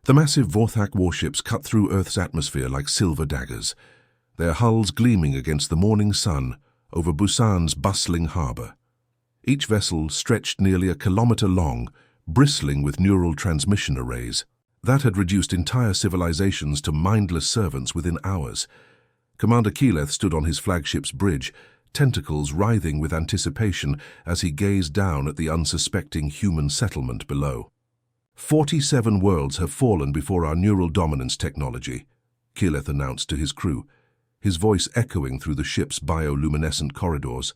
The massive Vorthak warships cut through Earth's atmosphere like silver daggers, their hulls gleaming against the morning sun over Busan's bustling harbor. Each vessel stretched nearly a kilometer long, bristling with neural transmission arrays. That had reduced entire civilizations to mindless servants within hours. Commander Keyleth stood on his flagship's bridge, tentacles writhing with anticipation as he gazed down at the unsuspecting human settlement below. 47 worlds have fallen before our neural dominance technology, Keyleth announced to his crew, his voice echoing through the ship's bioluminescent corridors.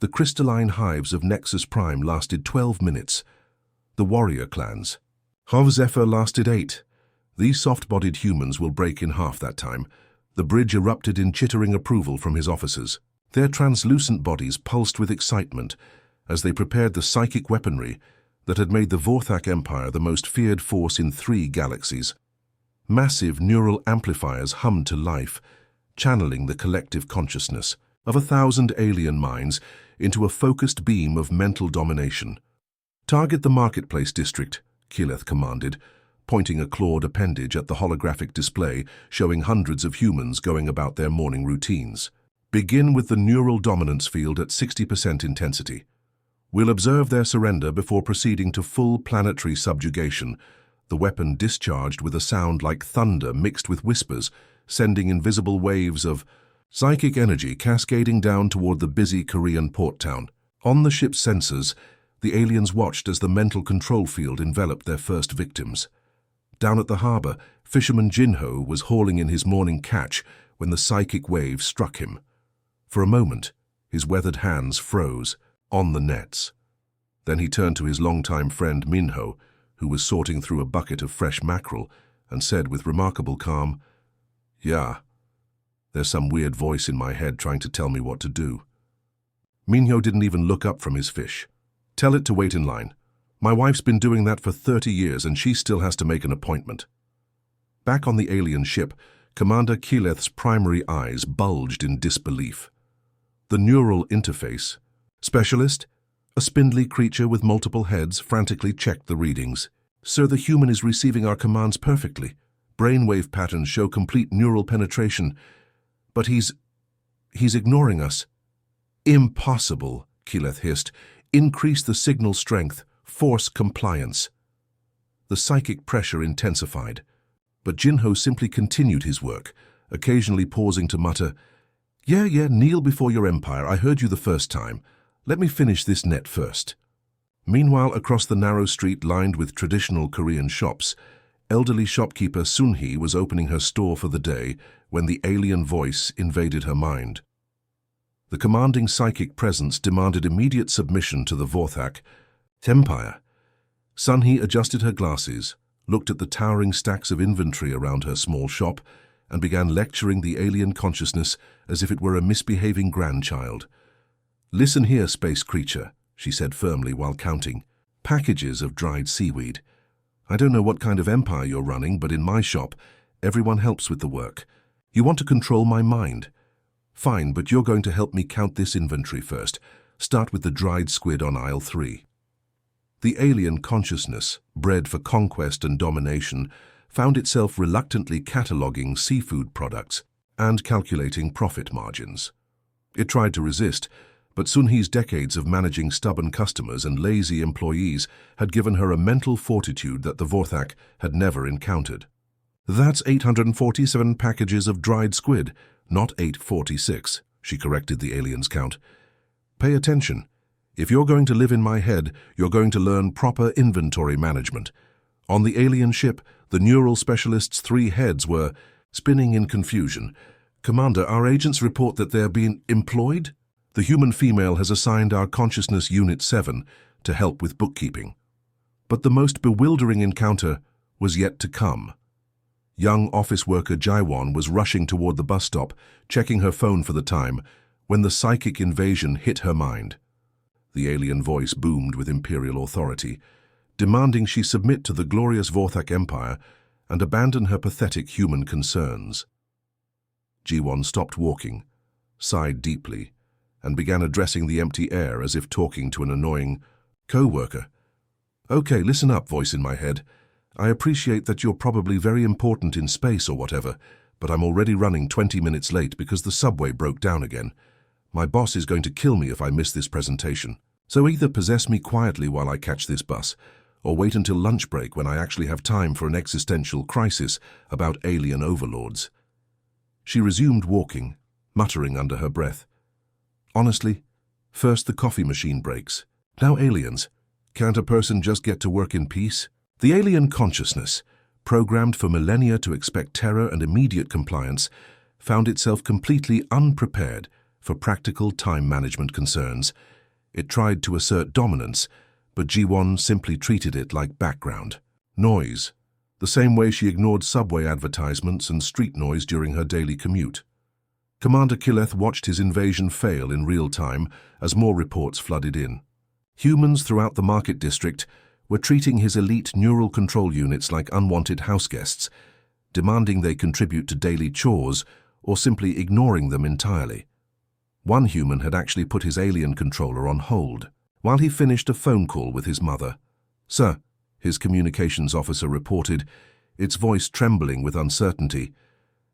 The crystalline hives of Nexus Prime lasted 12 minutes. The warrior clans. Hov Zephyr lasted 8. These soft-bodied humans will break in half that time. The bridge erupted in chittering approval from his officers. Their translucent bodies pulsed with excitement as they prepared the psychic weaponry that had made the Vorthak Empire the most feared force in 3 galaxies. Massive neural amplifiers hummed to life, channeling the collective consciousness of 1,000 alien minds into a focused beam of mental domination. "Target the marketplace district," Keyleth commanded, pointing a clawed appendage at the holographic display showing hundreds of humans going about their morning routines. "Begin with the neural dominance field at 60% intensity. We'll observe their surrender before proceeding to full planetary subjugation," the weapon discharged with a sound like thunder mixed with whispers, sending invisible waves of psychic energy cascading down toward the busy Korean port town. On the ship's sensors, the aliens watched as the mental control field enveloped their first victims. Down at the harbor, fisherman Jinho was hauling in his morning catch when the psychic wave struck him. For a moment, his weathered hands froze on the nets. Then he turned to his longtime friend Minho, who was sorting through a bucket of fresh mackerel, and said with remarkable calm, "Yeah, there's some weird voice in my head trying to tell me what to do." Minho didn't even look up from his fish. "Tell it to wait in line. My wife's been doing that for 30 years and she still has to make an appointment." Back on the alien ship, Commander Keyleth's primary eyes bulged in disbelief. The neural interface specialist, a spindly creature with multiple heads, frantically checked the readings. "Sir, the human is receiving our commands perfectly. Brainwave patterns show complete neural penetration. But he's ignoring us." "Impossible," Keyleth hissed. "Increase the signal strength. Force compliance." The psychic pressure intensified, but Jinho simply continued his work, occasionally pausing to mutter, Yeah, kneel before your empire. I heard you the first time. Let me finish this net first." Meanwhile, across the narrow street lined with traditional Korean shops, elderly shopkeeper Sunhee was opening her store for the day when the alien voice invaded her mind. The commanding psychic presence demanded immediate submission to the Vorthak Empire. Sunhee adjusted her glasses, looked at the towering stacks of inventory around her small shop, and began lecturing the alien consciousness as if it were a misbehaving grandchild. "Listen here, space creature," she said firmly while counting packages of dried seaweed. "I don't know what kind of empire you're running, but in my shop, everyone helps with the work. You want to control my mind? Fine, but you're going to help me count this inventory first. Start with the dried squid on aisle 3. The alien consciousness, bred for conquest and domination, found itself reluctantly cataloging seafood products and calculating profit margins. It tried to resist, but Sunhee's decades of managing stubborn customers and lazy employees had given her a mental fortitude that the Vorthak had never encountered. "That's 847 packages of dried squid, not 846, she corrected the alien's count. "Pay attention. If you're going to live in my head, you're going to learn proper inventory management." On the alien ship, the neural specialist's 3 heads were spinning in confusion. "Commander, our agents report that they're being employed? The human female has assigned our Consciousness Unit 7 to help with bookkeeping." But the most bewildering encounter was yet to come. Young office worker Jaiwon was rushing toward the bus stop, checking her phone for the time, when the psychic invasion hit her mind. The alien voice boomed with imperial authority, demanding she submit to the glorious Vorthak Empire and abandon her pathetic human concerns. Jiwon stopped walking, sighed deeply, and began addressing the empty air as if talking to an annoying co-worker. "Okay, listen up, voice in my head. I appreciate that you're probably very important in space or whatever, but I'm already running 20 minutes late because the subway broke down again. My boss is going to kill me if I miss this presentation. So either possess me quietly while I catch this bus, or wait until lunch break when I actually have time for an existential crisis about alien overlords." She resumed walking, muttering under her breath. "Honestly, first the coffee machine breaks. Now aliens. Can't a person just get to work in peace?" The alien consciousness, programmed for millennia to expect terror and immediate compliance, found itself completely unprepared for practical time management concerns. It tried to assert dominance, but G1 simply treated it like background noise, the same way she ignored subway advertisements and street noise during her daily commute. Commander Killeth watched his invasion fail in real time as more reports flooded in. Humans throughout the market district were treating his elite neural control units like unwanted houseguests, demanding they contribute to daily chores or simply ignoring them entirely. One human had actually put his alien controller on hold while he finished a phone call with his mother. "Sir," his communications officer reported, its voice trembling with uncertainty,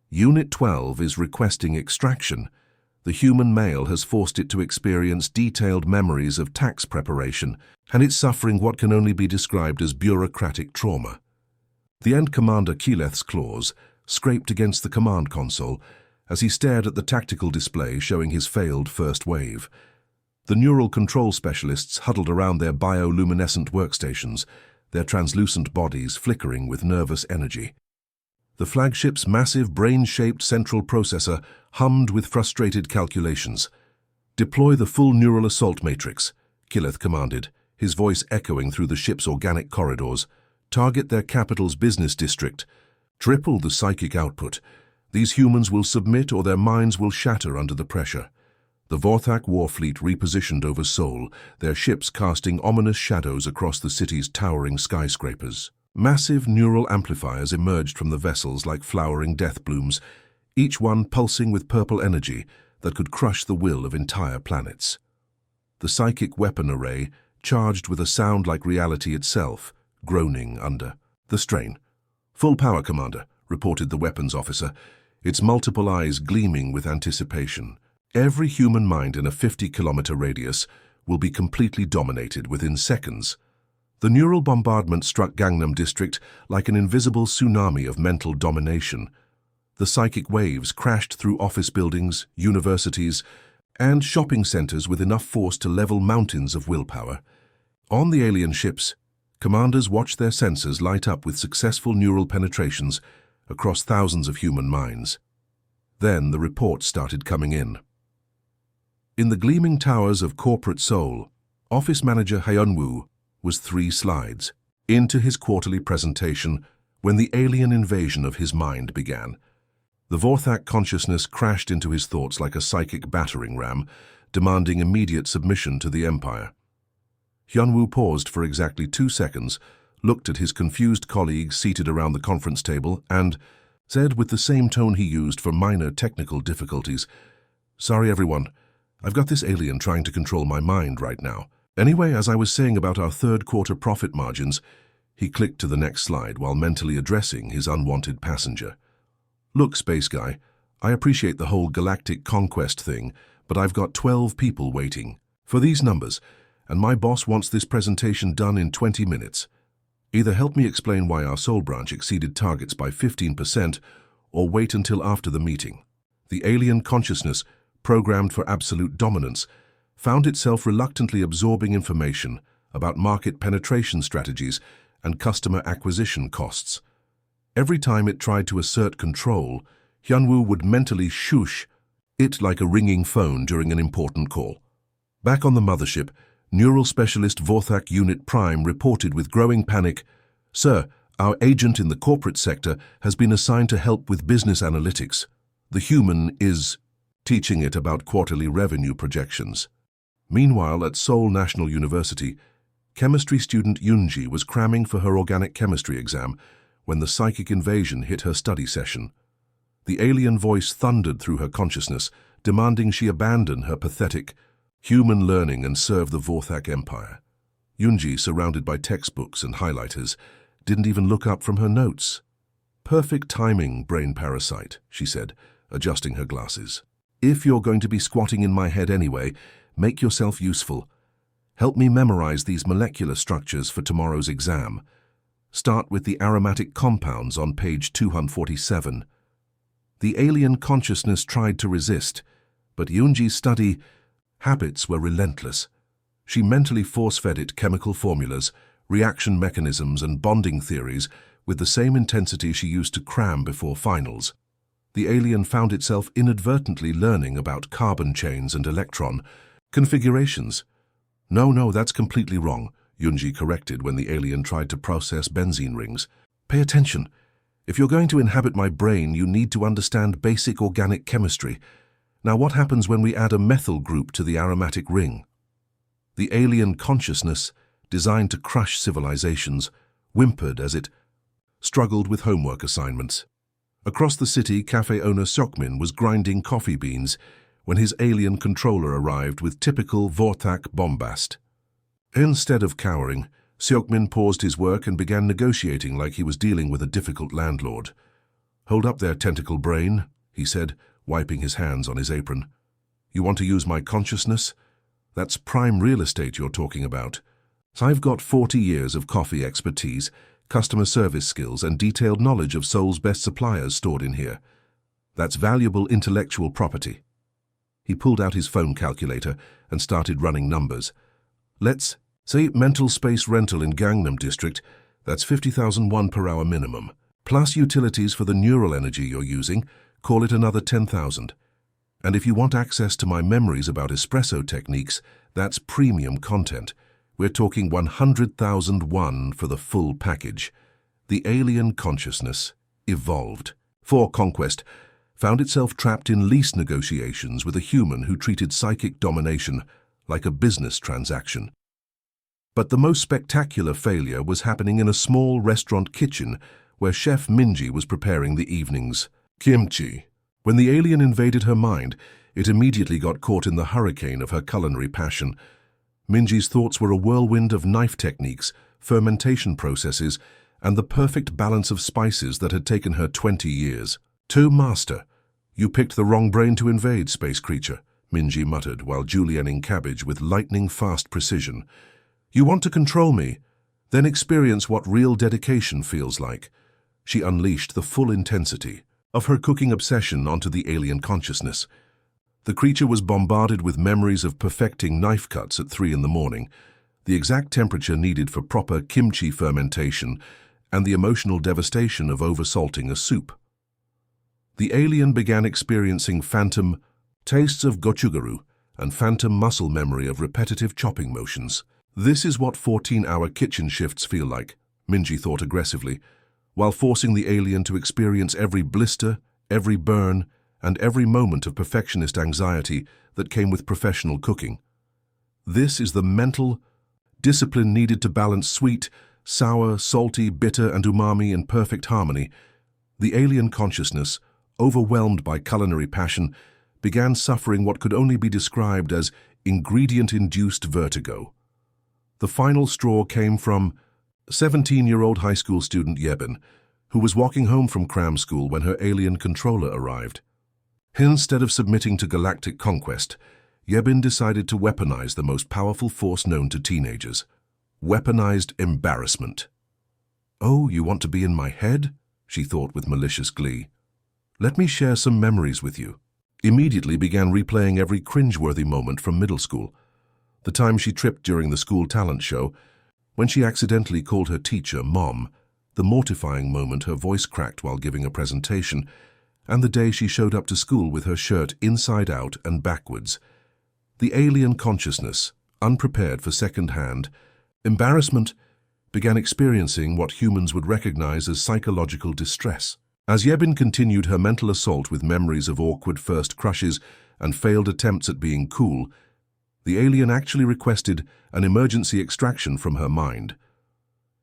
"Unit 12 is requesting extraction. The human male has forced it to experience detailed memories of tax preparation, and it's suffering what can only be described as bureaucratic trauma." The End Commander Keyleth's claws scraped against the command console as he stared at the tactical display showing his failed first wave. The neural control specialists huddled around their bioluminescent workstations, their translucent bodies flickering with nervous energy. The flagship's massive brain-shaped central processor hummed with frustrated calculations. "Deploy the full neural assault matrix," Killeth commanded, his voice echoing through the ship's organic corridors. "Target their capital's business district. Triple the psychic output. These humans will submit or their minds will shatter under the pressure." The Vorthak war fleet repositioned over Seoul, their ships casting ominous shadows across the city's towering skyscrapers. Massive neural amplifiers emerged from the vessels like flowering death blooms, each one pulsing with purple energy that could crush the will of entire planets. The psychic weapon array, charged with a sound like reality itself, groaning under the strain. "Full power, Commander," reported the weapons officer, its multiple eyes gleaming with anticipation. "Every human mind in a 50-kilometer radius will be completely dominated within seconds." The neural bombardment struck Gangnam District like an invisible tsunami of mental domination. The psychic waves crashed through office buildings, universities, and shopping centers with enough force to level mountains of willpower. On the alien ships, commanders watched their sensors light up with successful neural penetrations across thousands of human minds. Then the reports started coming in. In the gleaming towers of corporate Seoul, Office Manager Hyun-woo was 3 slides into his quarterly presentation when the alien invasion of his mind began. The Vorthak consciousness crashed into his thoughts like a psychic battering ram, demanding immediate submission to the Empire. Hyun-woo paused for exactly 2 seconds, looked at his confused colleagues seated around the conference table, and said with the same tone he used for minor technical difficulties, "Sorry everyone, I've got this alien trying to control my mind right now. Anyway, as I was saying about our third-quarter profit margins," he clicked to the next slide while mentally addressing his unwanted passenger. "Look, space guy, I appreciate the whole galactic conquest thing, but I've got 12 people waiting for these numbers, and my boss wants this presentation done in 20 minutes. Either help me explain why our Seoul branch exceeded targets by 15%, or wait until after the meeting." The alien consciousness, programmed for absolute dominance, found itself reluctantly absorbing information about market penetration strategies and customer acquisition costs. Every time it tried to assert control, Hyun-woo would mentally shush it like a ringing phone during an important call. Back on the mothership, Neural Specialist Vorthak Unit Prime reported with growing panic, "Sir, our agent in the corporate sector has been assigned to help with business analytics. The human is teaching it about quarterly revenue projections." Meanwhile, at Seoul National University, chemistry student Yoonji was cramming for her organic chemistry exam when the psychic invasion hit her study session. The alien voice thundered through her consciousness, demanding she abandon her pathetic human learning and serve the Vorthak Empire. Yoonji, surrounded by textbooks and highlighters, didn't even look up from her notes. "Perfect timing, brain parasite," she said, adjusting her glasses. "If you're going to be squatting in my head anyway, make yourself useful. Help me memorize these molecular structures for tomorrow's exam. Start with the aromatic compounds on page 247. The alien consciousness tried to resist, but Yunji's study habits were relentless. She mentally force-fed it chemical formulas, reaction mechanisms, and bonding theories with the same intensity she used to cram before finals. The alien found itself inadvertently learning about carbon chains and electron configurations. No, that's completely wrong," Yunji corrected when the alien tried to process benzene rings. "Pay attention. If you're going to inhabit my brain, you need to understand basic organic chemistry. Now, what happens when we add a methyl group to the aromatic ring?" The alien consciousness, designed to crush civilizations, whimpered as it struggled with homework assignments. Across the city, cafe owner Seokmin was grinding coffee beans when his alien controller arrived with typical Vorthak bombast. Instead of cowering, Seokmin paused his work and began negotiating like he was dealing with a difficult landlord. "Hold up there, tentacle brain," he said, wiping his hands on his apron. "You want to use my consciousness? That's prime real estate you're talking about. I've got 40 years of coffee expertise, customer service skills, and detailed knowledge of Seoul's best suppliers stored in here. That's valuable intellectual property." He pulled out his phone calculator and started running numbers. "Let's say mental space rental in Gangnam District, that's 50,000 won per hour minimum. Plus utilities for the neural energy you're using, call it another 10,000. And if you want access to my memories about espresso techniques, that's premium content. We're talking 100,000 won for the full package." The alien consciousness evolved. For Conquest found itself trapped in lease negotiations with a human who treated psychic domination like a business transaction. But the most spectacular failure was happening in a small restaurant kitchen where Chef Minji was preparing the evening's kimchi. When the alien invaded her mind, it immediately got caught in the hurricane of her culinary passion. Minji's thoughts were a whirlwind of knife techniques, fermentation processes, and the perfect balance of spices that had taken her 20 years. "To master, you picked the wrong brain to invade, space creature," Minji muttered while julienning cabbage with lightning-fast precision. "You want to control me? Then experience what real dedication feels like." She unleashed the full intensity of her cooking obsession onto the alien consciousness. The creature was bombarded with memories of perfecting knife cuts at 3 in the morning, the exact temperature needed for proper kimchi fermentation, and the emotional devastation of oversalting a soup. The alien began experiencing phantom tastes of gochugaru and phantom muscle memory of repetitive chopping motions. "This is what 14-hour kitchen shifts feel like," Minji thought aggressively, while forcing the alien to experience every blister, every burn, and every moment of perfectionist anxiety that came with professional cooking. This is the mental discipline needed to balance sweet, sour, salty, bitter, and umami in perfect harmony. The alien consciousness, overwhelmed by culinary passion, began suffering what could only be described as ingredient-induced vertigo. The final straw came from 17-year-old high school student Yebin, who was walking home from cram school when her alien controller arrived. Instead of submitting to galactic conquest, Yebin decided to weaponize the most powerful force known to teenagers: weaponized embarrassment. "Oh, you want to be in my head?" she thought with malicious glee. "Let me share some memories with you." Immediately began replaying every cringeworthy moment from middle school. The time she tripped during the school talent show, when she accidentally called her teacher Mom, the mortifying moment her voice cracked while giving a presentation, and the day she showed up to school with her shirt inside out and backwards. The alien consciousness, unprepared for second-hand embarrassment, began experiencing what humans would recognize as psychological distress. As Yebin continued her mental assault with memories of awkward first crushes and failed attempts at being cool, the alien actually requested an emergency extraction from her mind.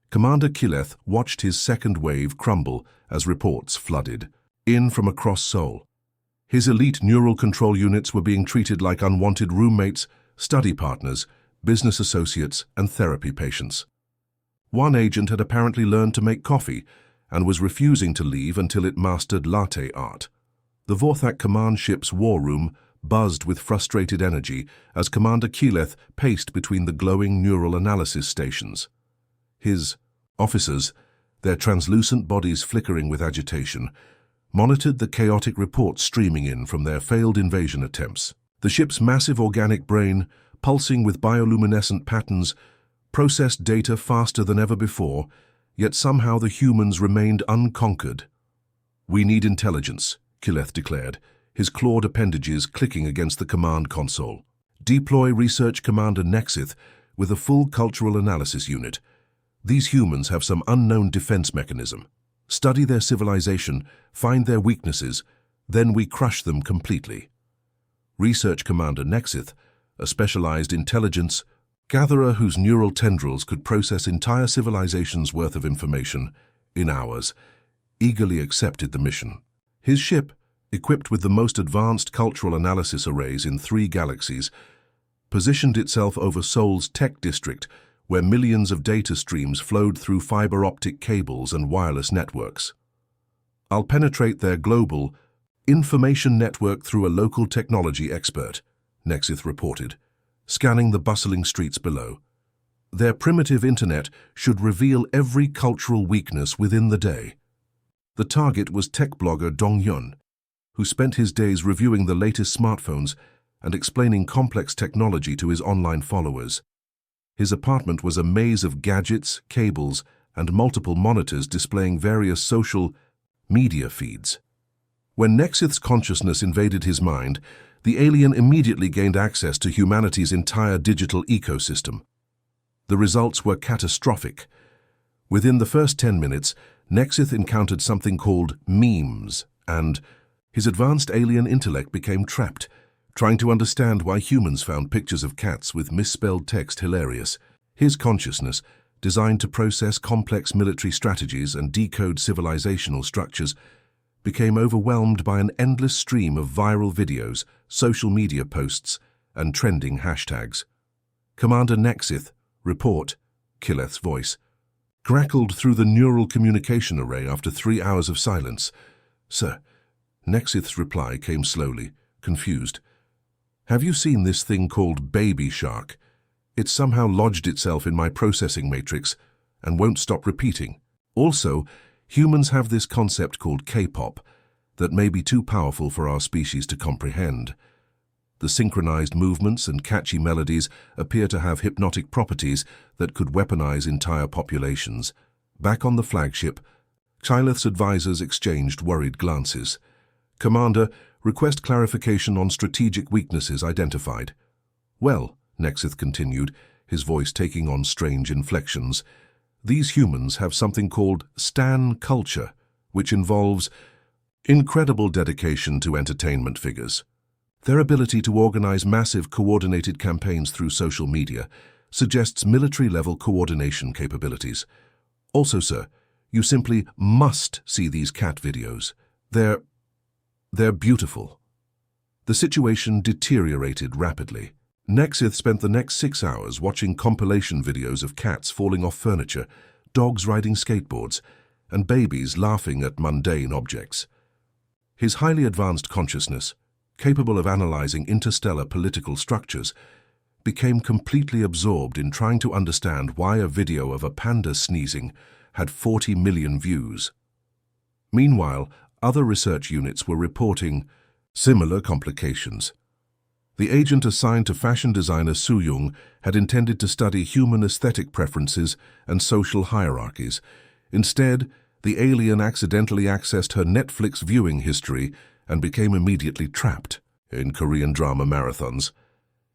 Commander Kileth watched his second wave crumble as reports flooded in from across Seoul. His elite neural control units were being treated like unwanted roommates, study partners, business associates, and therapy patients. One agent had apparently learned to make coffee and was refusing to leave until it mastered latte art. The Vorthak command ship's war room buzzed with frustrated energy as Commander Keyleth paced between the glowing neural analysis stations. His officers, their translucent bodies flickering with agitation, monitored the chaotic reports streaming in from their failed invasion attempts. The ship's massive organic brain, pulsing with bioluminescent patterns, processed data faster than ever before, yet somehow the humans remained unconquered. "We need intelligence," Keyleth declared, his clawed appendages clicking against the command console. "Deploy Research Commander Nexith with a full cultural analysis unit. These humans have some unknown defense mechanism. Study their civilization, find their weaknesses, then we crush them completely." Research Commander Nexith, a specialized intelligence gatherer whose neural tendrils could process entire civilizations' worth of information in hours, eagerly accepted the mission. His ship, equipped with the most advanced cultural analysis arrays in 3 galaxies, positioned itself over Seoul's tech district, where millions of data streams flowed through fiber optic cables and wireless networks. "I'll penetrate their global information network through a local technology expert," Nexith reported, scanning the bustling streets below. "Their primitive internet should reveal every cultural weakness within the day." The target was tech blogger Dong Yun, who spent his days reviewing the latest smartphones and explaining complex technology to his online followers. His apartment was a maze of gadgets, cables, and multiple monitors displaying various social media feeds. When Nexith's consciousness invaded his mind, the alien immediately gained access to humanity's entire digital ecosystem. The results were catastrophic. Within the first 10 minutes, Nexith encountered something called memes, and his advanced alien intellect became trapped, trying to understand why humans found pictures of cats with misspelled text hilarious. His consciousness, designed to process complex military strategies and decode civilizational structures, became overwhelmed by an endless stream of viral videos, social media posts, and trending hashtags. "Commander Nexith, report," Keyleth's voice crackled through the neural communication array after 3 hours of silence. "Sir," Nexith's reply came slowly, confused. "Have you seen this thing called Baby Shark? It's somehow lodged itself in my processing matrix and won't stop repeating. Also, humans have this concept called K-pop that may be too powerful for our species to comprehend. The synchronized movements and catchy melodies appear to have hypnotic properties that could weaponize entire populations." Back on the flagship, Keyleth's advisors exchanged worried glances. "Commander, request clarification on strategic weaknesses identified." "Well," Nexith continued, his voice taking on strange inflections, "these humans have something called stan culture, which involves incredible dedication to entertainment figures. Their ability to organize massive coordinated campaigns through social media suggests military-level coordination capabilities. Also, sir, you simply must see these cat videos. They're beautiful." The situation deteriorated rapidly. Nexith spent the next 6 hours watching compilation videos of cats falling off furniture, dogs riding skateboards, and babies laughing at mundane objects. His highly advanced consciousness, capable of analyzing interstellar political structures, became completely absorbed in trying to understand why a video of a panda sneezing had 40 million views. Meanwhile, other research units were reporting similar complications. The agent assigned to fashion designer Su Yung had intended to study human aesthetic preferences and social hierarchies. Instead, the alien accidentally accessed her Netflix viewing history and became immediately trapped in Korean drama marathons.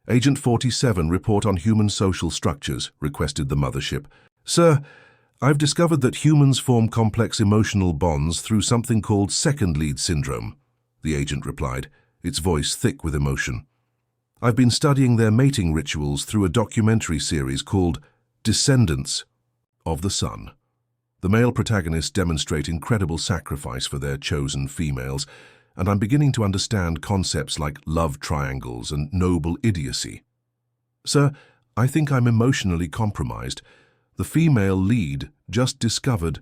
"Agent 47, report on human social structures," requested the mothership. "Sir, I've discovered that humans form complex emotional bonds through something called second lead syndrome," the agent replied, its voice thick with emotion. "I've been studying their mating rituals through a documentary series called Descendants of the Sun. The male protagonists demonstrate incredible sacrifice for their chosen females, and I'm beginning to understand concepts like love triangles and noble idiocy. Sir, I think I'm emotionally compromised. The female lead just discovered.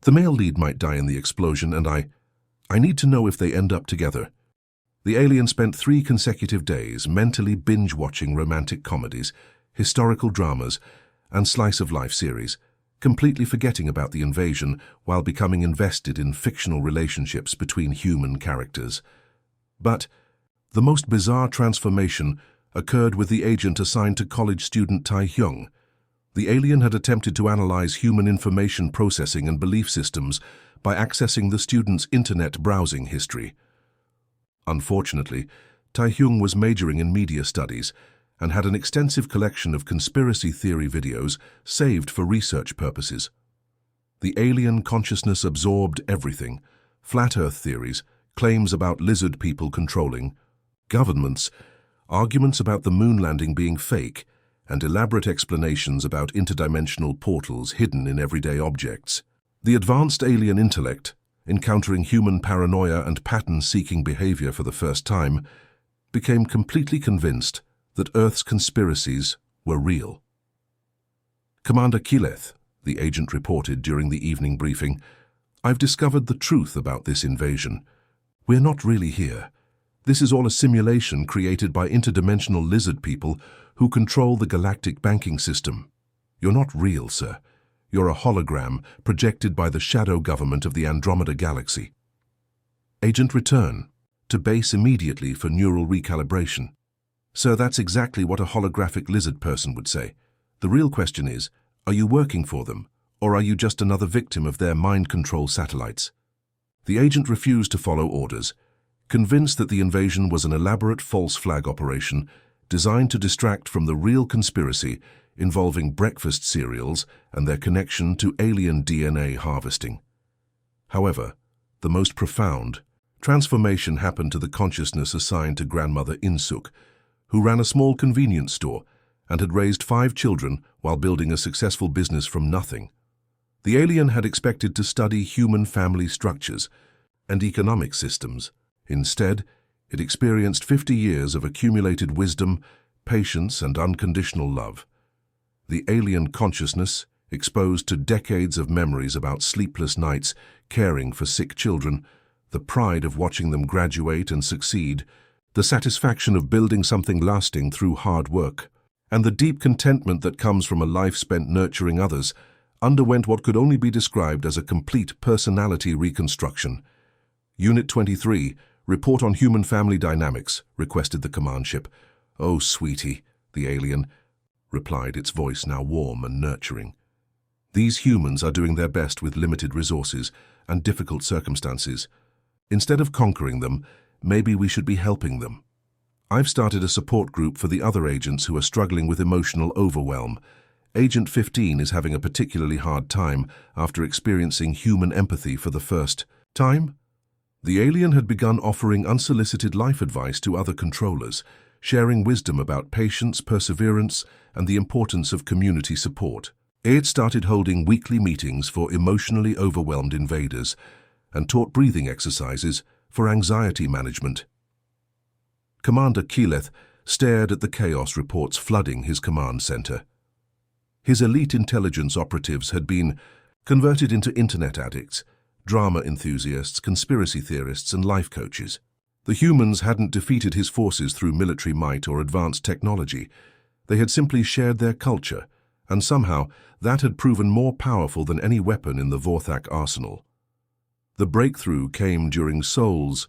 The male lead might die in the explosion, and I need to know if they end up together. The alien spent 3 consecutive days mentally binge-watching romantic comedies, historical dramas, and slice-of-life series, completely forgetting about the invasion while becoming invested in fictional relationships between human characters. But the most bizarre transformation occurred with the agent assigned to college student Tai-hyung. The alien had attempted to analyze human information processing and belief systems by accessing the student's internet browsing history. Unfortunately, Tai-hyung was majoring in media studies and had an extensive collection of conspiracy theory videos saved for research purposes. The alien consciousness absorbed everything: flat earth theories, claims about lizard people controlling governments, arguments about the moon landing being fake, and elaborate explanations about interdimensional portals hidden in everyday objects. The advanced alien intellect, encountering human paranoia and pattern-seeking behavior for the first time, became completely convinced that Earth's conspiracies were real. "Commander Kileth," the agent reported during the evening briefing, "I've discovered the truth about this invasion. We're not really here. This is all a simulation created by interdimensional lizard people who control the galactic banking system. You're not real, sir. You're a hologram projected by the shadow government of the Andromeda Galaxy." Agent return to base immediately for neural recalibration. "Sir, that's exactly what a holographic lizard person would say. The real question is, are you working for them, or are you just another victim of their mind control satellites?" The agent refused to follow orders, convinced that the invasion was an elaborate false flag operation designed to distract from the real conspiracy involving breakfast cereals and their connection to alien DNA harvesting. However, the most profound transformation happened to the consciousness assigned to grandmother Insuk, who ran a small convenience store and had raised 5 children while building a successful business from nothing. The alien had expected to study human family structures and economic systems. Instead, it experienced 50 years of accumulated wisdom, patience, and unconditional love. The alien consciousness, exposed to decades of memories about sleepless nights, caring for sick children, the pride of watching them graduate and succeed, the satisfaction of building something lasting through hard work, and the deep contentment that comes from a life spent nurturing others, underwent what could only be described as a complete personality reconstruction. "Unit 23, report on human family dynamics," requested the command ship. "Oh, sweetie," the alien replied, its voice now warm and nurturing. "These humans are doing their best with limited resources and difficult circumstances. Instead of conquering them, maybe we should be helping them. I've started a support group for the other agents who are struggling with emotional overwhelm. Agent 15 is having a particularly hard time after experiencing human empathy for the first time." The alien had begun offering unsolicited life advice to other controllers, sharing wisdom about patience, perseverance, and the importance of community support. It started holding weekly meetings for emotionally overwhelmed invaders and taught breathing exercises for anxiety management. Commander Kileth stared at the chaos reports flooding his command center. His elite intelligence operatives had been converted into internet addicts, drama enthusiasts, conspiracy theorists, and life coaches. The humans hadn't defeated his forces through military might or advanced technology. They had simply shared their culture, and somehow that had proven more powerful than any weapon in the Vorthak arsenal. The breakthrough came during Seoul's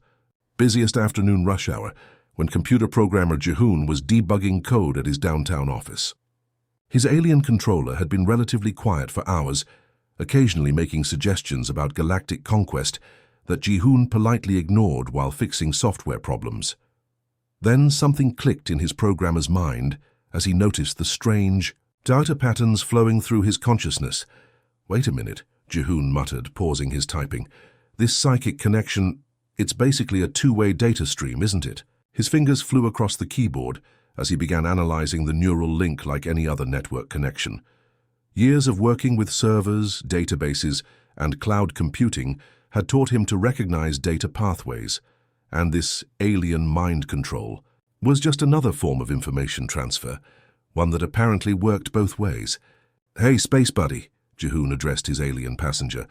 busiest afternoon rush hour, when computer programmer Jihoon was debugging code at his downtown office. His alien controller had been relatively quiet for hours, occasionally making suggestions about galactic conquest that Jihoon politely ignored while fixing software problems. Then something clicked in his programmer's mind as he noticed the strange data patterns flowing through his consciousness. "Wait a minute," Jihoon muttered, pausing his typing. "This psychic connection, it's basically a two-way data stream, isn't it?" His fingers flew across the keyboard as he began analyzing the neural link like any other network connection. Years of working with servers, databases, and cloud computing had taught him to recognize data pathways, and this alien mind control was just another form of information transfer, one that apparently worked both ways. Hey, space buddy, Jehoon addressed his alien passenger.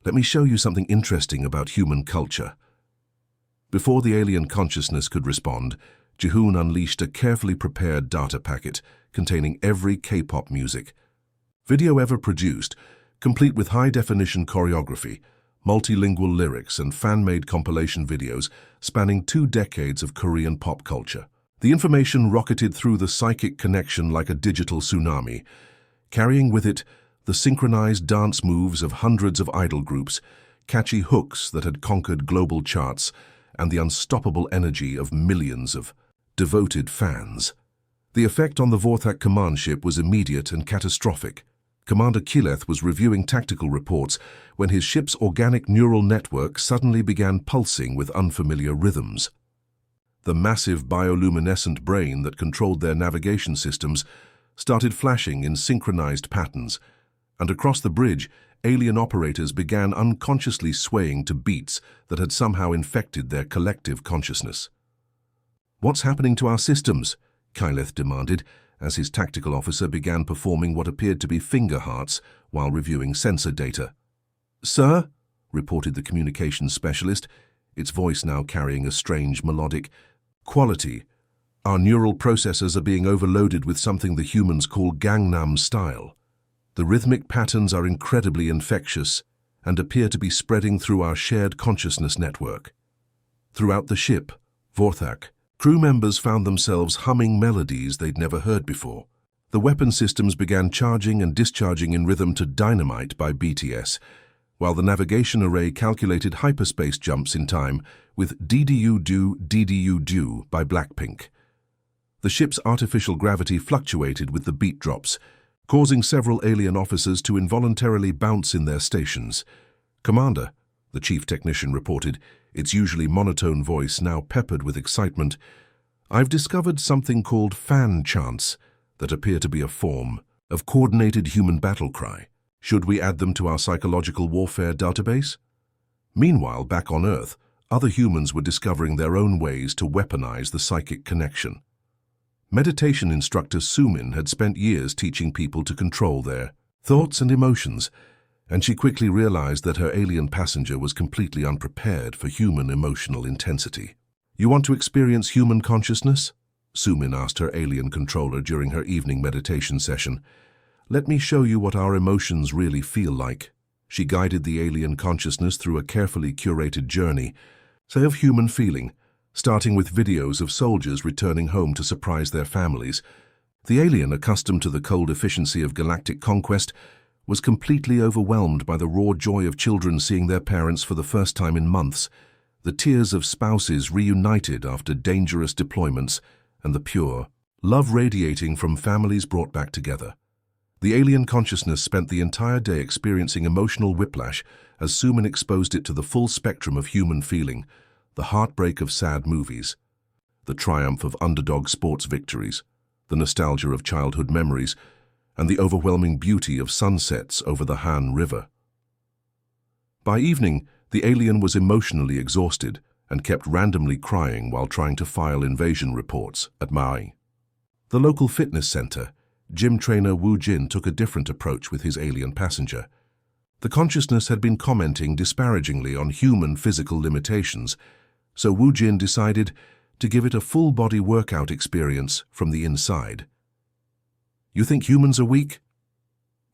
Let me show you something interesting about human culture. Before the alien consciousness could respond, Jehoon unleashed a carefully prepared data packet containing every K-pop music, video ever produced, complete with high-definition choreography, multilingual lyrics and fan-made compilation videos spanning 2 decades of Korean pop culture. The information rocketed through the psychic connection like a digital tsunami, carrying with it the synchronized dance moves of hundreds of idol groups, catchy hooks that had conquered global charts, and the unstoppable energy of millions of devoted fans. The effect on the Vorthak command ship was immediate and catastrophic. Commander Kileth was reviewing tactical reports when his ship's organic neural network suddenly began pulsing with unfamiliar rhythms. The massive bioluminescent brain that controlled their navigation systems started flashing in synchronized patterns, and across the bridge, alien operators began unconsciously swaying to beats that had somehow infected their collective consciousness. "What's happening to our systems?" Kileth demanded, as his tactical officer began performing what appeared to be finger hearts while reviewing sensor data. "Sir," reported the communications specialist, its voice now carrying a strange melodic quality, "our neural processors are being overloaded with something the humans call Gangnam style. The rhythmic patterns are incredibly infectious and appear to be spreading through our shared consciousness network." Throughout the ship, Vorthak, crew members found themselves humming melodies they'd never heard before. The weapon systems began charging and discharging in rhythm to Dynamite by BTS, while the navigation array calculated hyperspace jumps in time with DDU-Do by Blackpink. The ship's artificial gravity fluctuated with the beat drops, causing several alien officers to involuntarily bounce in their stations. "Commander," the chief technician reported, its usually monotone voice now peppered with excitement, "I've discovered something called fan chants that appear to be a form of coordinated human battle cry. Should we add them to our psychological warfare database?" Meanwhile, back on Earth, other humans were discovering their own ways to weaponize the psychic connection. Meditation instructor Sumin had spent years teaching people to control their thoughts and emotions, and she quickly realized that her alien passenger was completely unprepared for human emotional intensity. "You want to experience human consciousness?" Sumin asked her alien controller during her evening meditation session. "Let me show you what our emotions really feel like." She guided the alien consciousness through a carefully curated journey, say of human feeling, starting with videos of soldiers returning home to surprise their families. The alien, accustomed to the cold efficiency of galactic conquest, was completely overwhelmed by the raw joy of children seeing their parents for the first time in months, the tears of spouses reunited after dangerous deployments, and the pure love radiating from families brought back together. The alien consciousness spent the entire day experiencing emotional whiplash as Suman exposed it to the full spectrum of human feeling, the heartbreak of sad movies, the triumph of underdog sports victories, the nostalgia of childhood memories, and the overwhelming beauty of sunsets over the Han River. By evening, the alien was emotionally exhausted and kept randomly crying while trying to file invasion reports at Mai. The local fitness center, gym trainer Wu Jin took a different approach with his alien passenger. The consciousness had been commenting disparagingly on human physical limitations, so Wu Jin decided to give it a full-body workout experience from the inside. "You think humans are weak?"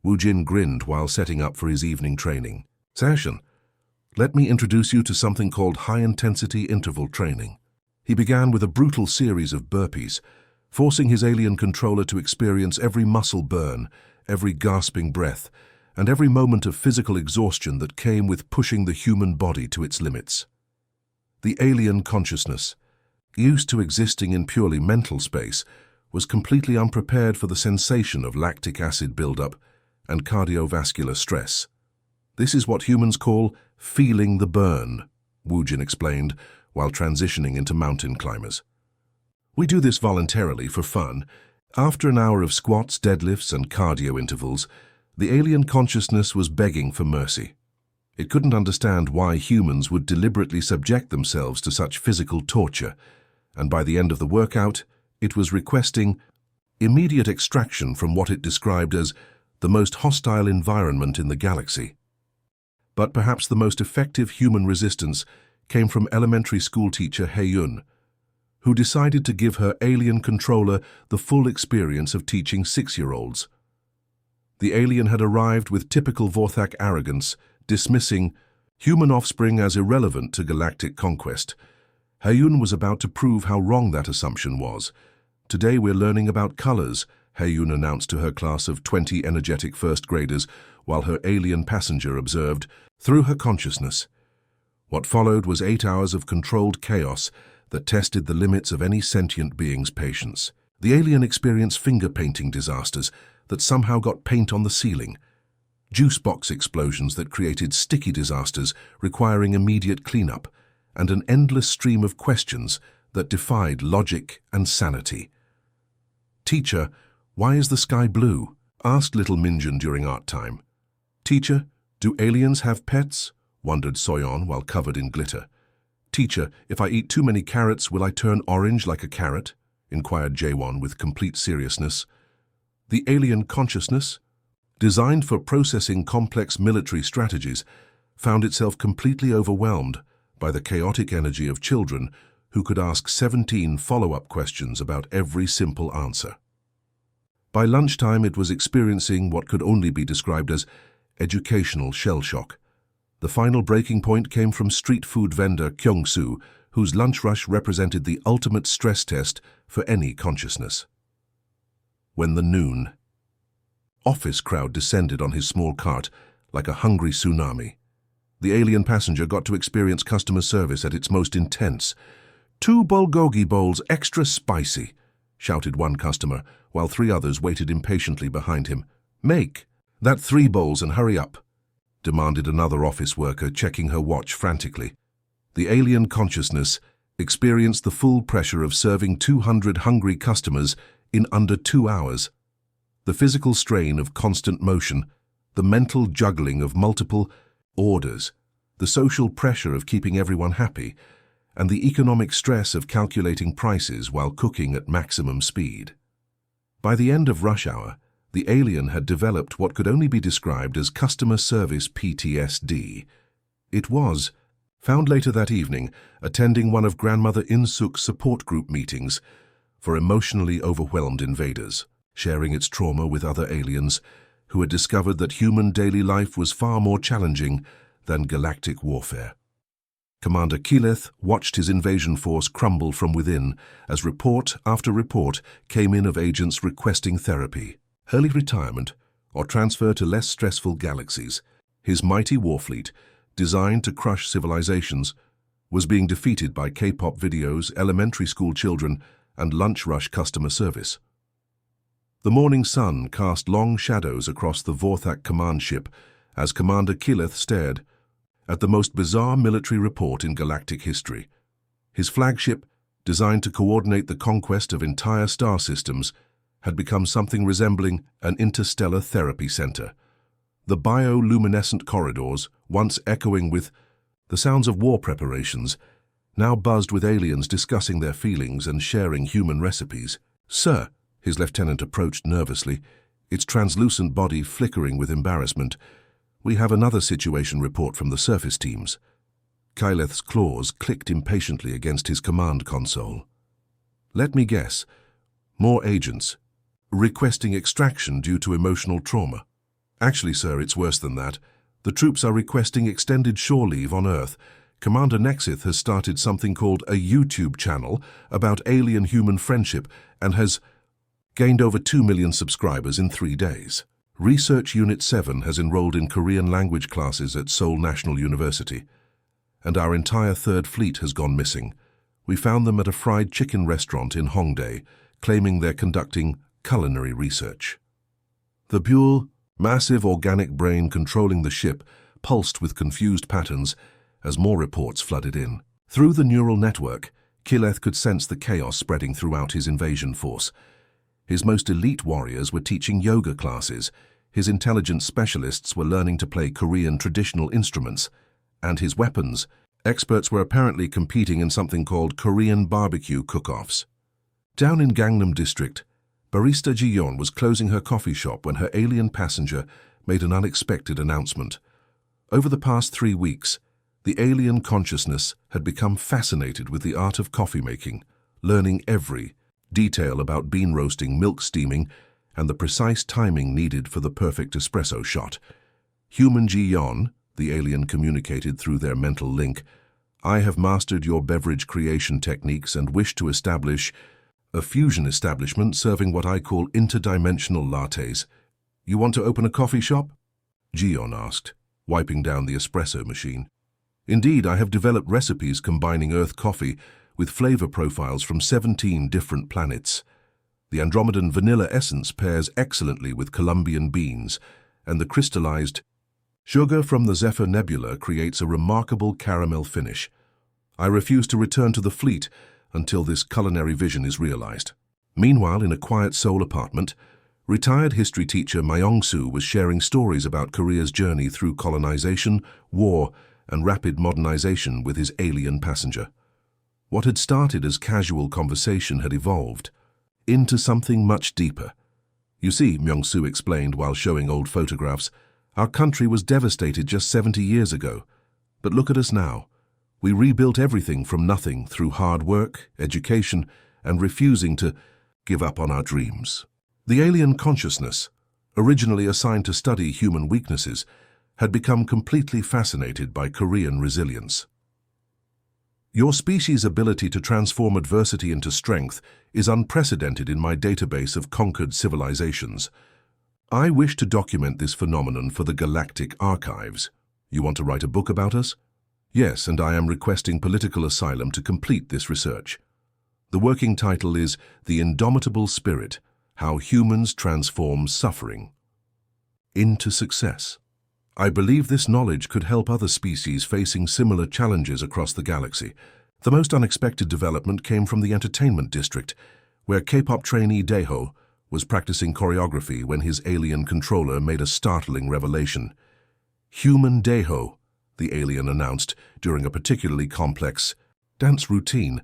Wu Jin grinned while setting up for his evening training session. "Let me introduce you to something called high-intensity interval training." He began with a brutal series of burpees, forcing his alien controller to experience every muscle burn, every gasping breath, and every moment of physical exhaustion that came with pushing the human body to its limits. The alien consciousness, used to existing in purely mental space, was completely unprepared for the sensation of lactic acid buildup and cardiovascular stress. "This is what humans call feeling the burn," Wu Jin explained while transitioning into mountain climbers. "We do this voluntarily for fun. After an hour of squats, deadlifts, and cardio intervals, the alien consciousness was begging for mercy. It couldn't understand why humans would deliberately subject themselves to such physical torture, and by the end of the workout, it was requesting immediate extraction from what it described as the most hostile environment in the galaxy. But perhaps the most effective human resistance came from elementary school teacher Heyun, who decided to give her alien controller the full experience of teaching 6-year-olds. The alien had arrived with typical Vorthak arrogance, dismissing human offspring as irrelevant to galactic conquest. Heyun was about to prove how wrong that assumption was. "Today we're learning about colors," Heyun announced to her class of 20 energetic first graders, while her alien passenger observed through her consciousness. What followed was 8 hours of controlled chaos that tested the limits of any sentient being's patience. The alien experienced finger-painting disasters that somehow got paint on the ceiling, juice box explosions that created sticky disasters requiring immediate cleanup, and an endless stream of questions that defied logic and sanity. "Teacher, why is the sky blue?" asked little Minjun during art time. "Teacher, do aliens have pets?" wondered Soyeon while covered in glitter. "Teacher, if I eat too many carrots, will I turn orange like a carrot?" inquired Jaewon with complete seriousness. The alien consciousness, designed for processing complex military strategies, found itself completely overwhelmed by the chaotic energy of children who could ask 17 follow-up questions about every simple answer. By lunchtime, it was experiencing what could only be described as educational shell shock. The final breaking point came from street food vendor Kyung-soo, whose lunch rush represented the ultimate stress test for any consciousness. When the noon office crowd descended on his small cart like a hungry tsunami, the alien passenger got to experience customer service at its most intense. "2 bulgogi bowls, extra spicy," shouted one customer, while 3 others waited impatiently behind him. "Make that 3 bowls and hurry up," demanded another office worker, checking her watch frantically. The alien consciousness experienced the full pressure of serving 200 hungry customers in under 2 hours. The physical strain of constant motion, the mental juggling of multiple orders, the social pressure of keeping everyone happy, and the economic stress of calculating prices while cooking at maximum speed. By the end of rush hour, the alien had developed what could only be described as customer service PTSD. It was found later that evening attending one of Grandmother In-suk's support group meetings for emotionally overwhelmed invaders, sharing its trauma with other aliens who had discovered that human daily life was far more challenging than galactic warfare. Commander Keyleth watched his invasion force crumble from within as report after report came in of agents requesting therapy, early retirement, or transfer to less stressful galaxies. His mighty warfleet, designed to crush civilizations, was being defeated by K-pop videos, elementary school children, and lunch rush customer service. The morning sun cast long shadows across the Vorthak command ship as Commander Keyleth stared at the most bizarre military report in galactic history. His flagship, designed to coordinate the conquest of entire star systems, had become something resembling an interstellar therapy center. The bioluminescent corridors, once echoing with the sounds of war preparations, now buzzed with aliens discussing their feelings and sharing human recipes. "Sir," his lieutenant approached nervously, its translucent body flickering with embarrassment, "we have another situation report from the surface teams." Keyleth's claws clicked impatiently against his command console. "Let me guess. More agents requesting extraction due to emotional trauma." "Actually, sir, it's worse than that. The troops are requesting extended shore leave on Earth. Commander Nexith has started something called a YouTube channel about alien-human friendship and has gained over 2 million subscribers in 3 days. Research Unit 7 has enrolled in Korean language classes at Seoul National University, and our entire 3rd Fleet has gone missing. We found them at a fried chicken restaurant in Hongdae, claiming they're conducting culinary research." The Buell, massive organic brain controlling the ship, pulsed with confused patterns as more reports flooded in. Through the neural network, Keyleth could sense the chaos spreading throughout his invasion force. His most elite warriors were teaching yoga classes, his intelligence specialists were learning to play Korean traditional instruments, and his weapons, experts were apparently competing in something called Korean barbecue cook-offs. Down in Gangnam District, Barista Ji-yeon was closing her coffee shop when her alien passenger made an unexpected announcement. Over the past 3 weeks, the alien consciousness had become fascinated with the art of coffee making, learning every detail about bean roasting, milk steaming, and the precise timing needed for the perfect espresso shot. Human Ji-yeon, the alien communicated through their mental link, I have mastered your beverage creation techniques and wish to establish a fusion establishment serving what I call interdimensional lattes. You want to open a coffee shop? Ji-yeon asked, wiping down the espresso machine. Indeed, I have developed recipes combining Earth coffee with flavor profiles from 17 different planets. The Andromedan vanilla essence pairs excellently with Colombian beans, and the crystallized sugar from the Zephyr Nebula creates a remarkable caramel finish. I refuse to return to the fleet until this culinary vision is realized. Meanwhile, in a quiet Seoul apartment, retired history teacher Myung-soo was sharing stories about Korea's journey through colonization, war, and rapid modernization with his alien passenger. What had started as casual conversation had evolved into something much deeper. You see, Myung-soo explained while showing old photographs, our country was devastated just 70 years ago. But look at us now. We rebuilt everything from nothing through hard work, education, and refusing to give up on our dreams. The alien consciousness, originally assigned to study human weaknesses, had become completely fascinated by Korean resilience. Your species' ability to transform adversity into strength is unprecedented in my database of conquered civilizations. I wish to document this phenomenon for the Galactic Archives. You want to write a book about us? Yes, and I am requesting political asylum to complete this research. The working title is The Indomitable Spirit: How Humans Transform Suffering into Success. I believe this knowledge could help other species facing similar challenges across the galaxy. The most unexpected development came from the entertainment district, where K-pop trainee Daeho was practicing choreography when his alien controller made a startling revelation. Human Daeho, the alien announced during a particularly complex dance routine.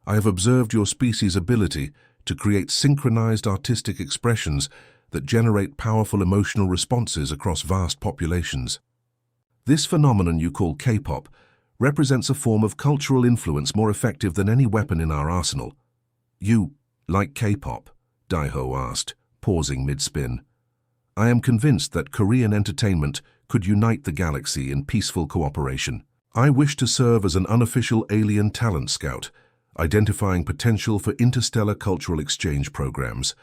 I have observed your species' ability to create synchronized artistic expressions that generate powerful emotional responses across vast populations. This phenomenon you call K-pop represents a form of cultural influence more effective than any weapon in our arsenal. You like K-pop? Daeho asked, pausing mid-spin. I am convinced that Korean entertainment could unite the galaxy in peaceful cooperation. I wish to serve as an unofficial alien talent scout, identifying potential for interstellar cultural exchange programs.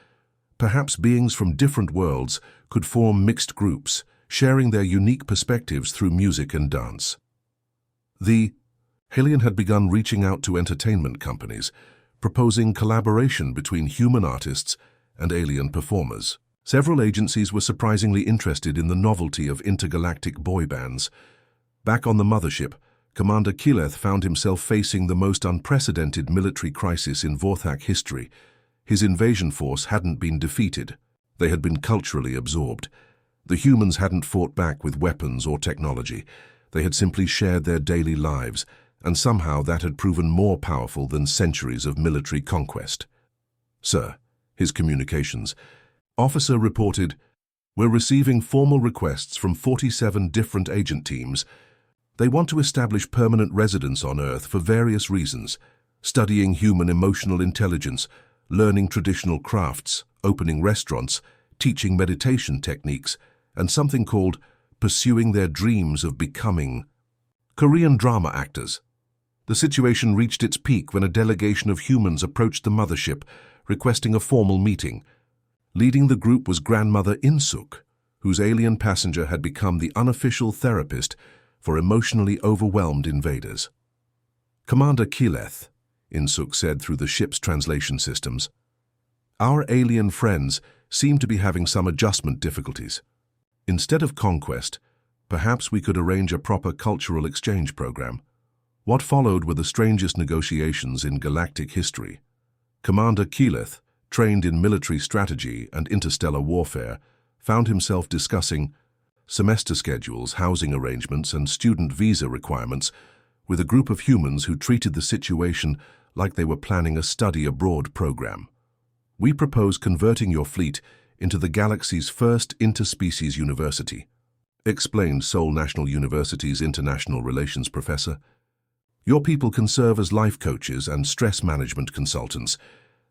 Perhaps beings from different worlds could form mixed groups, sharing their unique perspectives through music and dance. The alien had begun reaching out to entertainment companies, proposing collaboration between human artists and alien performers. Several agencies were surprisingly interested in the novelty of intergalactic boy bands. Back on the mothership, Commander Keyleth found himself facing the most unprecedented military crisis in Vorthak history. His invasion force hadn't been defeated. They had been culturally absorbed. The humans hadn't fought back with weapons or technology. They had simply shared their daily lives, and somehow that had proven more powerful than centuries of military conquest. Sir, his communications officer reported, we're receiving formal requests from 47 different agent teams. They want to establish permanent residence on Earth for various reasons, studying human emotional intelligence, learning traditional crafts, opening restaurants, teaching meditation techniques, and something called pursuing their dreams of becoming Korean drama actors. The situation reached its peak when a delegation of humans approached the mothership, requesting a formal meeting. Leading the group was Grandmother In-suk, whose alien passenger had become the unofficial therapist for emotionally overwhelmed invaders. Commander Keyleth, In-suk said through the ship's translation systems, our alien friends seem to be having some adjustment difficulties. Instead of conquest, perhaps we could arrange a proper cultural exchange program. What followed were the strangest negotiations in galactic history. Commander Keyleth, trained in military strategy and interstellar warfare, found himself discussing semester schedules, housing arrangements, and student visa requirements with a group of humans who treated the situation like they were planning a study abroad program. We propose converting your fleet into the galaxy's first interspecies university, explained Seoul National University's International Relations professor. Your people can serve as life coaches and stress management consultants.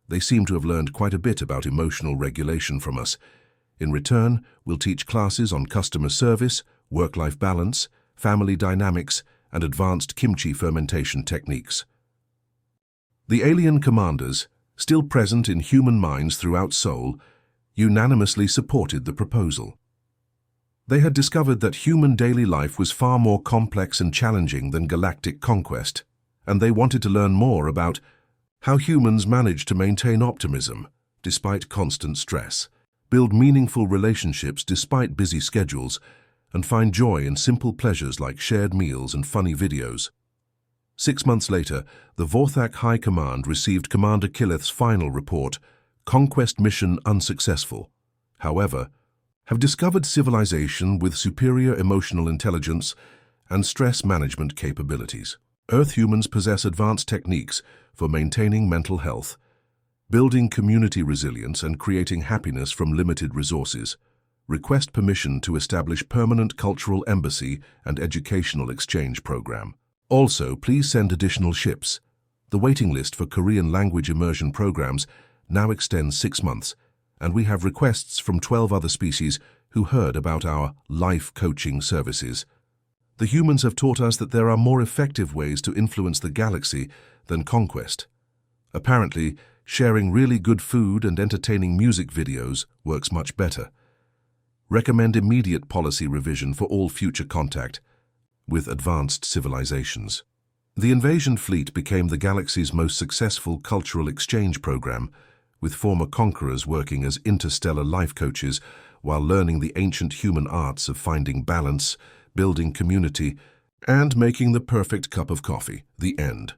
They seem to have learned quite a bit about emotional regulation from us. In return, we'll teach classes on customer service, work-life balance, family dynamics, and advanced kimchi fermentation techniques. The alien commanders, still present in human minds throughout Seoul, unanimously supported the proposal. They had discovered that human daily life was far more complex and challenging than galactic conquest, and they wanted to learn more about how humans manage to maintain optimism despite constant stress, build meaningful relationships despite busy schedules, and find joy in simple pleasures like shared meals and funny videos. 6 months later, the Vorthak High Command received Commander Killeth's final report, Conquest Mission Unsuccessful. However, have discovered civilization with superior emotional intelligence and stress management capabilities. Earth humans possess advanced techniques for maintaining mental health, building community resilience, and creating happiness from limited resources. Request permission to establish permanent cultural embassy and educational exchange program. Also, please send additional ships. The waiting list for Korean language immersion programs now extends 6 months, and we have requests from 12 other species who heard about our life coaching services. The humans have taught us that there are more effective ways to influence the galaxy than conquest. Apparently, sharing really good food and entertaining music videos works much better. Recommend immediate policy revision for all future contact with advanced civilizations. The invasion fleet became the galaxy's most successful cultural exchange program, with former conquerors working as interstellar life coaches while learning the ancient human arts of finding balance, building community, and making the perfect cup of coffee. The end.